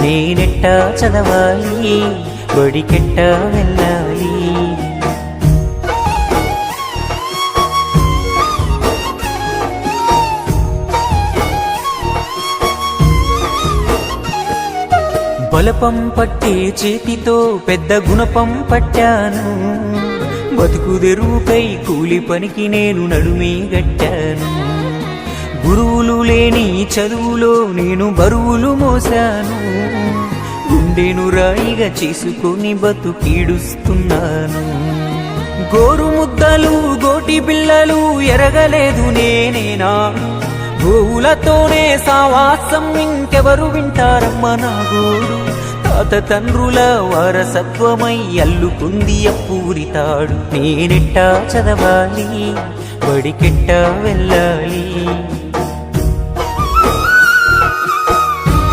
నేనెట్టా చదవాలి, బడికెట్టా వెళ్ళాలి. బలపం పట్టే చేతితో పెద్ద గుణపం పట్టాను. బతుకుదెరువుకై కూలి పనికి నేను నడుమే గట్టాను. గురువులు లేని చదువులో నేను బరువులు మోసాను. గుండెను రాయిగా చేసుకొని బతుకీడుస్తున్నాను. గోరు ముద్దలు గోటి పిల్లలు ఎరగలేదు నేనేనా? గోవులతోనే సావాసం ఇంకెవరు వింటారమ్మ నా గోడు. తాత తండ్రుల వారసత్వమై అల్లుకుంది అప్పూరితాడు. నేనెట్టా చదవాలి, బడికెట్టా వెళ్ళాలి.